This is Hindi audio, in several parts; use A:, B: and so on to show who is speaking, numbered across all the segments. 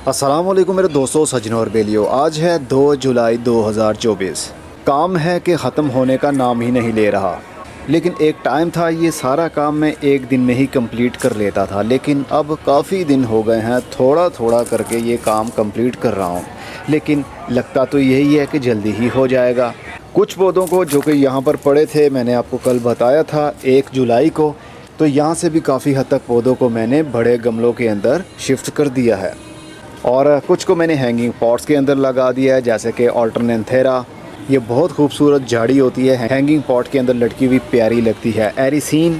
A: अस्सलामुअलैकुम मेरे दोस्तों, सज्जनों और बेलियों। आज है 2 जुलाई 2024। काम है कि ख़त्म होने का नाम ही नहीं ले रहा। लेकिन एक टाइम था ये सारा काम मैं एक दिन में ही कंप्लीट कर लेता था, लेकिन अब काफ़ी दिन हो गए हैं थोड़ा थोड़ा करके ये काम कंप्लीट कर रहा हूँ। लेकिन लगता तो यही है कि जल्दी ही हो जाएगा। कुछ पौधों को जो कि यहाँ पर पड़े थे, मैंने आपको कल बताया था 1 जुलाई को, तो यहाँ से भी काफ़ी हद तक पौधों को मैंने बड़े गमलों के अंदर शिफ्ट कर दिया है और कुछ को मैंने हैंगिंग पॉट्स के अंदर लगा दिया है, जैसे कि ऑल्टरनेंथेरा। ये बहुत खूबसूरत झाड़ी होती है, हैंगिंग पॉट के अंदर लटकी हुई प्यारी लगती है। एरिसीन,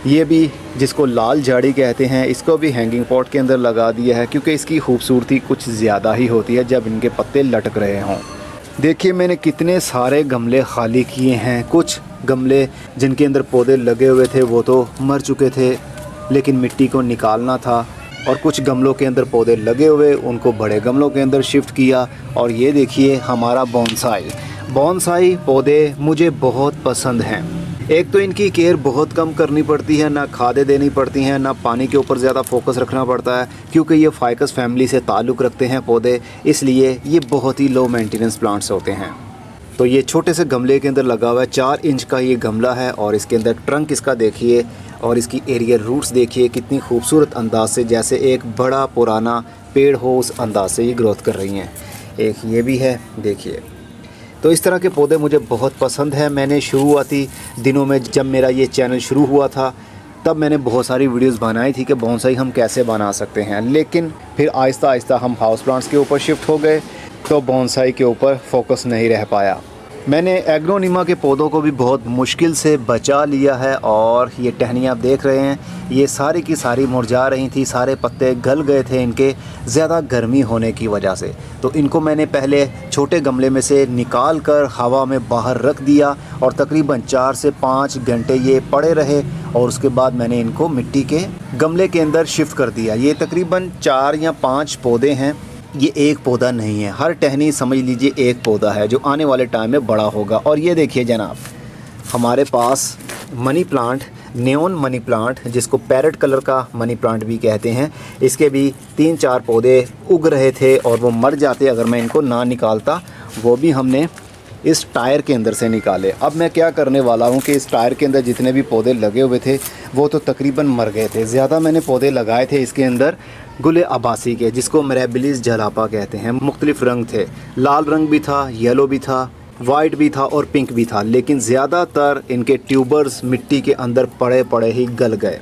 A: ये भी जिसको लाल झाड़ी कहते हैं, इसको भी हैंगिंग पॉट के अंदर लगा दिया है क्योंकि इसकी खूबसूरती कुछ ज़्यादा ही होती है जब इनके पत्ते लटक रहे हों। देखिए मैंने कितने सारे गमले खाली किए हैं। कुछ गमले जिनके अंदर पौधे लगे हुए थे वो तो मर चुके थे, लेकिन मिट्टी को निकालना था। और कुछ गमलों के अंदर पौधे लगे हुए, उनको बड़े गमलों के अंदर शिफ्ट किया। और ये देखिए हमारा बोनसाई पौधे मुझे बहुत पसंद हैं। एक तो इनकी केयर बहुत कम करनी पड़ती है, ना खादें देनी पड़ती हैं, ना पानी के ऊपर ज़्यादा फोकस रखना पड़ता है क्योंकि ये फाइकस फैमिली से ताल्लुक़ रखते हैं पौधे, इसलिए ये बहुत ही लो मेंटेनेंस प्लांट्स होते हैं। तो ये छोटे से गमले के अंदर लगा हुआ है, 4 इंच का ये गमला है और इसके अंदर ट्रंक इसका देखिए और इसकी एरियल रूट्स देखिए कितनी खूबसूरत अंदाज से, जैसे एक बड़ा पुराना पेड़ हो उस अंदाज से ये ग्रोथ कर रही हैं। एक ये भी है देखिए। तो इस तरह के पौधे मुझे बहुत पसंद है। मैंने शुरुआती दिनों में जब मेरा ये चैनल शुरू हुआ था तब मैंने बहुत सारी वीडियोस बनाई थी कि बोनसाई हम कैसे बना सकते हैं, लेकिन फिर आहिस्ता आहिस्ता हम हाउस प्लांट्स के ऊपर शिफ्ट हो गए तो बोनसाई के ऊपर फोकस नहीं रह पाया। मैंने एग्रोनिमा के पौधों को भी बहुत मुश्किल से बचा लिया है और ये टहनियाँ आप देख रहे हैं, ये सारी की सारी मुरझा रही थी, सारे पत्ते गल गए थे इनके ज़्यादा गर्मी होने की वजह से। तो इनको मैंने पहले छोटे गमले में से निकाल कर हवा में बाहर रख दिया और तकरीबन 4 से 5 घंटे ये पड़े रहे और उसके बाद मैंने इनको मिट्टी के गमले के अंदर शिफ्ट कर दिया। ये तकरीबन 4 या 5 पौधे हैं, ये एक पौधा नहीं है। हर टहनी समझ लीजिए एक पौधा है जो आने वाले टाइम में बड़ा होगा। और ये देखिए जनाब, हमारे पास money plant, neon money plant, जिसको पैरेट कलर का मनी प्लांट भी कहते हैं, इसके भी 3-4 पौधे उग रहे थे और वो मर जाते अगर मैं इनको ना निकालता। वो भी हमने इस टायर के अंदर से निकाले। अब मैं क्या करने वाला हूँ कि इस टायर के अंदर जितने भी पौधे लगे हुए थे वो तो तकरीबन मर गए थे। ज़्यादा मैंने पौधे लगाए थे इसके अंदर गुले अब्बासी के, जिसको मिराबिलिस जलापा कहते हैं। मुख्तलिफ़ रंग थे, लाल रंग भी था, येलो भी था, वाइट भी था और पिंक भी था, लेकिन ज़्यादातर इनके ट्यूबर्स मिट्टी के अंदर पड़े पड़े ही गल गए।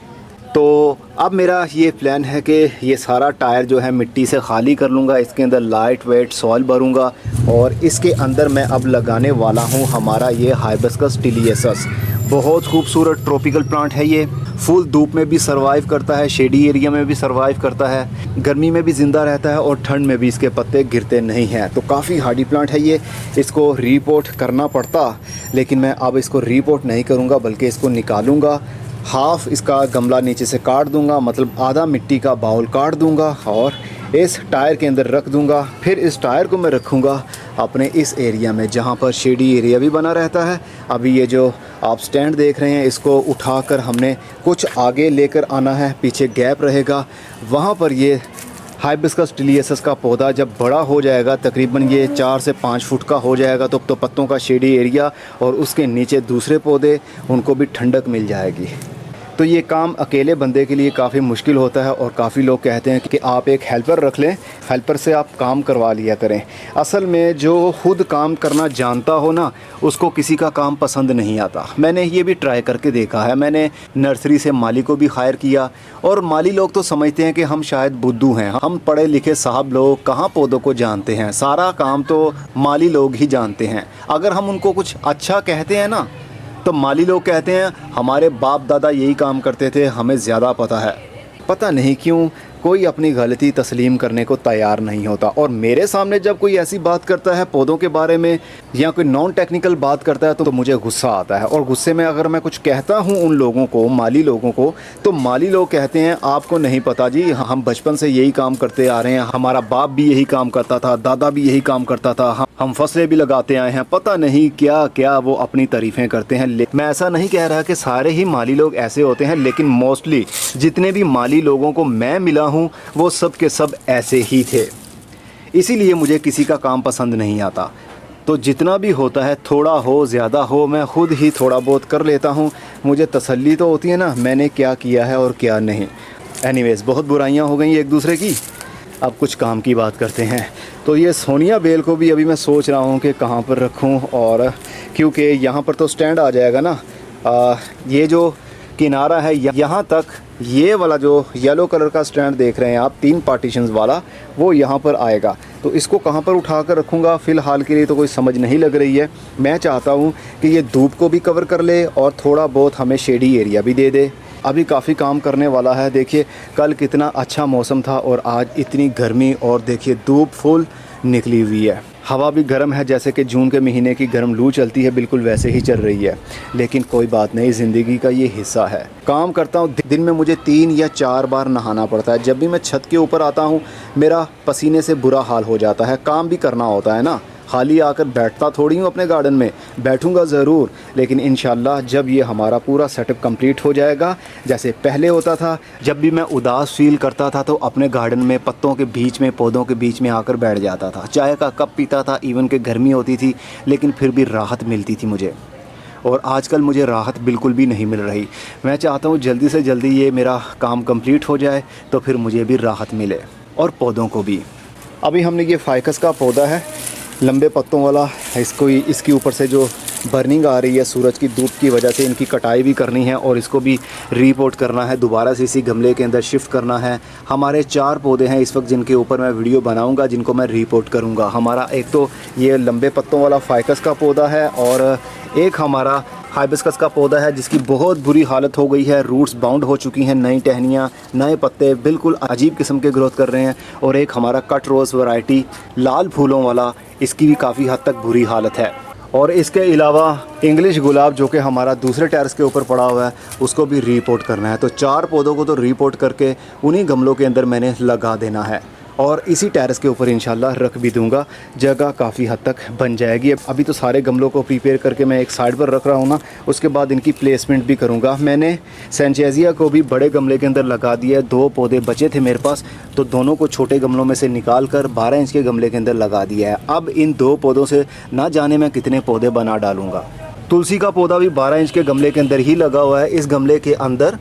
A: तो अब मेरा ये प्लान है कि ये सारा टायर जो है मिट्टी से खाली कर लूँगा, इसके अंदर लाइट वेट सॉइल भरूँगा और इसके अंदर मैं अब लगाने वाला हूँ हमारा ये हाइबिस्कस टिलियेसस। बहुत खूबसूरत ट्रॉपिकल प्लांट है ये। फुल धूप में भी सर्वाइव करता है, शेडी एरिया में भी सर्वाइव करता है, गर्मी में भी ज़िंदा रहता है और ठंड में भी इसके पत्ते गिरते नहीं हैं। तो काफ़ी हार्डी प्लांट है ये। इसको रीपोर्ट करना पड़ता, लेकिन मैं अब इसको रीपोर्ट नहीं करूँगा बल्कि इसको निकालूँगा। हाफ़ इसका गमला नीचे से काट दूंगा, मतलब आधा मिट्टी का बाउल काट दूंगा और इस टायर के अंदर रख दूंगा। फिर इस टायर को मैं रखूंगा अपने इस एरिया में जहां पर शेडी एरिया भी बना रहता है। अभी ये जो आप स्टैंड देख रहे हैं इसको उठाकर हमने कुछ आगे लेकर आना है, पीछे गैप रहेगा। वहां पर ये हाइबिस्कस टिलियेसस का पौधा जब बड़ा हो जाएगा, तकरीबन ये 4 से 5 फुट का हो जाएगा, तो पत्तों का शेडी एरिया और उसके नीचे दूसरे पौधे, उनको भी ठंडक मिल जाएगी। तो ये काम अकेले बंदे के लिए काफ़ी मुश्किल होता है और काफ़ी लोग कहते हैं कि आप एक हेल्पर रख लें, हेल्पर से आप काम करवा लिया करें। असल में जो खुद काम करना जानता हो ना, उसको किसी का काम पसंद नहीं आता। मैंने ये भी ट्राई करके देखा है। मैंने नर्सरी से माली को भी हायर किया और माली लोग तो समझते हैं कि हम शायद बुद्धू हैं, हम पढ़े लिखे साहब लोग कहाँ पौधों को जानते हैं, सारा काम तो माली लोग ही जानते हैं। अगर हम उनको कुछ अच्छा कहते हैं ना, तो माली लोग कहते हैं हमारे बाप दादा यही काम करते थे, हमें ज़्यादा पता है। पता नहीं क्यों कोई अपनी गलती तस्लीम करने को तैयार नहीं होता। और मेरे सामने जब कोई ऐसी बात करता है पौधों के बारे में या कोई नॉन टेक्निकल बात करता है तो मुझे गुस्सा आता है। और गुस्से में अगर मैं कुछ कहता हूँ उन लोगों को, माली लोगों को, तो माली लोग कहते हैं आपको नहीं पता जी, हम बचपन से यही काम करते आ रहे हैं, हमारा बाप भी यही काम करता था, दादा भी यही काम करता था, हम फसलें भी लगाते आए हैं। पता नहीं क्या क्या वो अपनी तारीफ़ें करते हैं। मैं ऐसा नहीं कह रहा कि सारे ही माली लोग ऐसे होते हैं, लेकिन मोस्टली जितने भी माली लोगों को मैं मिला हूँ वो सब के सब ऐसे ही थे। इसीलिए मुझे किसी का काम पसंद नहीं आता। तो जितना भी होता है, थोड़ा हो ज़्यादा हो, मैं ख़ुद ही थोड़ा बहुत कर लेता हूँ। मुझे तसल्ली तो होती है ना मैंने क्या किया है और क्या नहीं। एनीवेज़, बहुत बुराइयाँ हो गई एक दूसरे की। अब कुछ काम की बात करते हैं। तो ये सोनिया बेल को भी अभी मैं सोच रहा हूँ कि कहाँ पर रखूँ, और क्योंकि यहाँ पर तो स्टैंड आ जाएगा ना। ये जो किनारा है यहाँ तक, ये वाला जो येलो कलर का स्टैंड देख रहे हैं आप, 3 पार्टीशंस वाला, वो यहाँ पर आएगा। तो इसको कहाँ पर उठा कर रखूँगा फ़िलहाल के लिए तो कोई समझ नहीं लग रही है। मैं चाहता हूँ कि ये धूप को भी कवर कर ले और थोड़ा बहुत हमें शेडी एरिया भी दे दे। अभी काफ़ी काम करने वाला है। देखिए कल कितना अच्छा मौसम था और आज इतनी गर्मी, और देखिए धूप फुल निकली हुई है। हवा भी गर्म है, जैसे कि जून के महीने की गर्म लू चलती है, बिल्कुल वैसे ही चल रही है। लेकिन कोई बात नहीं, ज़िंदगी का ये हिस्सा है। काम करता हूँ, दिन में मुझे 3 या 4 बार नहाना पड़ता है। जब भी मैं छत के ऊपर आता हूँ मेरा पसीने से बुरा हाल हो जाता है। काम भी करना होता है ना, खाली आकर बैठता थोड़ी हूँ अपने गार्डन में, बैठूँगा ज़रूर, लेकिन इंशाल्लाह जब ये हमारा पूरा सेटअप कंप्लीट हो जाएगा, जैसे पहले होता था, जब भी मैं उदास फील करता था तो अपने गार्डन में पत्तों के बीच में, पौधों के बीच में आकर बैठ जाता था, चाय का कप पीता था, इवन कि गर्मी होती थी लेकिन फिर भी राहत मिलती थी मुझे। और आजकल मुझे राहत बिल्कुल भी नहीं मिल रही। मैं चाहता हूँ जल्दी से जल्दी ये मेरा काम कंप्लीट हो जाए तो फिर मुझे भी राहत मिले और पौधों को भी। अभी हमने ये फाइकस का पौधा है, लंबे पत्तों वाला, इसके ऊपर से जो बर्निंग आ रही है सूरज की धूप की वजह से, इनकी कटाई भी करनी है और इसको भी रीपोर्ट करना है, दोबारा से इसी गमले के अंदर शिफ्ट करना है। हमारे 4 पौधे हैं इस वक्त जिनके ऊपर मैं वीडियो बनाऊंगा, जिनको मैं रीपोर्ट करूंगा। हमारा एक तो ये लंबे पत्तों वाला फाइकस का पौधा है और एक हमारा हाइबिस्कस का पौधा है जिसकी बहुत बुरी हालत हो गई है, रूट्स बाउंड हो चुकी हैं, नई टहनियाँ, नए पत्ते बिल्कुल अजीब किस्म के ग्रोथ कर रहे हैं। और एक हमारा कट रोज़ वैरायटी लाल फूलों वाला, इसकी भी काफ़ी हद तक बुरी हालत है। और इसके अलावा इंग्लिश गुलाब जो कि हमारा दूसरे टेरेस के ऊपर पड़ा हुआ है, उसको भी रिपोर्ट करना है। तो 4 पौधों को तो रिपोर्ट करके उन्हीं गमलों के अंदर मैंने लगा देना है और इसी टेरेस के ऊपर इंशाल्लाह रख भी दूंगा। जगह काफ़ी हद तक बन जाएगी। अभी तो सारे गमलों को प्रिपेयर करके मैं एक साइड पर रख रहा हूँ ना, उसके बाद इनकी प्लेसमेंट भी करूँगा। मैंने सैनचेज़िया को भी बड़े गमले के अंदर लगा दिया। 2 पौधे बचे थे मेरे पास, तो दोनों को छोटे गमलों में से निकाल कर 12 इंच के गमले के अंदर लगा दिया है। अब इन 2 पौधों से ना जाने मैं कितने पौधे बना डालूँगा। तुलसी का पौधा भी 12 इंच के गमले के अंदर ही लगा हुआ है। इस गमले के अंदर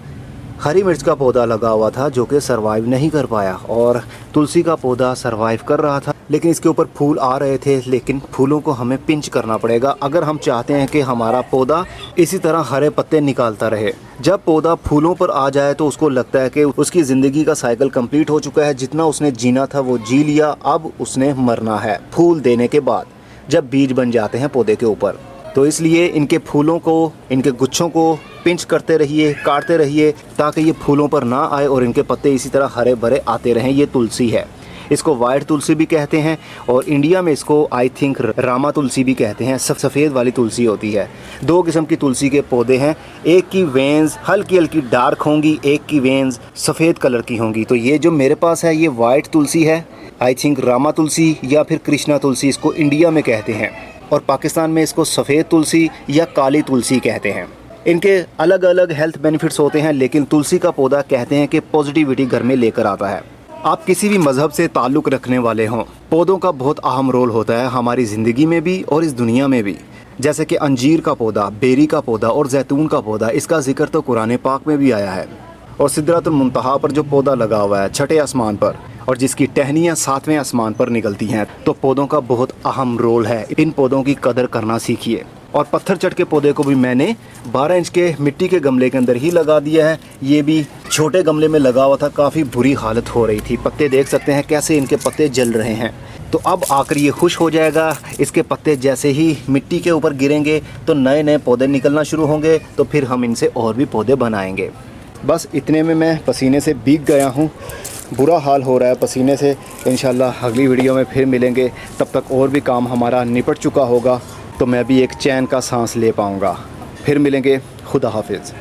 A: हरी मिर्च का पौधा लगा हुआ था जो कि सरवाइव नहीं कर पाया, और तुलसी का पौधा सरवाइव कर रहा था, लेकिन इसके ऊपर फूल आ रहे थे। लेकिन फूलों को हमें पिंच करना पड़ेगा अगर हम चाहते हैं कि हमारा पौधा इसी तरह हरे पत्ते निकालता रहे। जब पौधा फूलों पर आ जाए तो उसको लगता है कि उसकी ज़िंदगी का साइकिल कंप्लीट हो चुका है, जितना उसने जीना था वो जी लिया, अब उसने मरना है फूल देने के बाद, जब बीज बन जाते हैं पौधे के ऊपर। तो इसलिए इनके फूलों को, इनके गुच्छों को पिंच करते रहिए, काटते रहिए, ताकि ये फूलों पर ना आए और इनके पत्ते इसी तरह हरे भरे आते रहें। ये तुलसी है, इसको वाइट तुलसी भी कहते हैं और इंडिया में इसको आई थिंक रामा तुलसी भी कहते हैं। सफ़ेद वाली तुलसी होती है। 2 किस्म की तुलसी के पौधे हैं, एक की वेन्स हल्की हल्की डार्क होंगी, एक की वेन्स सफ़ेद कलर की होंगी। तो ये जो मेरे पास है ये वाइट तुलसी है, आई थिंक रामा तुलसी या फिर कृष्णा तुलसी इसको इंडिया में कहते हैं, और पाकिस्तान में इसको सफ़ेद तुलसी या काली तुलसी कहते हैं। इनके अलग अलग हेल्थ बेनिफिट्स होते हैं, लेकिन तुलसी का पौधा कहते हैं कि पॉजिटिविटी घर में लेकर आता है। आप किसी भी मज़हब से ताल्लुक़ रखने वाले हों, पौधों का बहुत अहम रोल होता है हमारी ज़िंदगी में भी और इस दुनिया में भी। जैसे कि अंजीर का पौधा, बेरी का पौधा और जैतून का पौधा, इसका जिक्र तो कुरान पाक में भी आया है। और सिदरतुल मुंतहा पर जो पौधा लगा हुआ है 6ठे आसमान पर, और जिसकी टहनियाँ 7वें आसमान पर निकलती हैं, तो पौधों का बहुत अहम रोल है। इन पौधों की कदर करना सीखिए। और पत्थर चट के पौधे को भी मैंने 12 इंच के मिट्टी के गमले के अंदर ही लगा दिया है। ये भी छोटे गमले में लगा हुआ था, काफ़ी बुरी हालत हो रही थी। पत्ते देख सकते हैं कैसे इनके पत्ते जल रहे हैं। तो अब आकर ये खुश हो जाएगा। इसके पत्ते जैसे ही मिट्टी के ऊपर गिरेंगे तो नए नए पौधे निकलना शुरू होंगे, तो फिर हम इनसे और भी पौधे बनाएंगे। बस इतने में मैं पसीने से भीग गया हूँ, बुरा हाल हो रहा है पसीने से। इंशाल्लाह अगली वीडियो में फिर मिलेंगे, तब तक और भी काम हमारा निपट चुका होगा, तो मैं भी एक चैन का सांस ले पाऊँगा। फिर मिलेंगे, खुदा हाफिज़।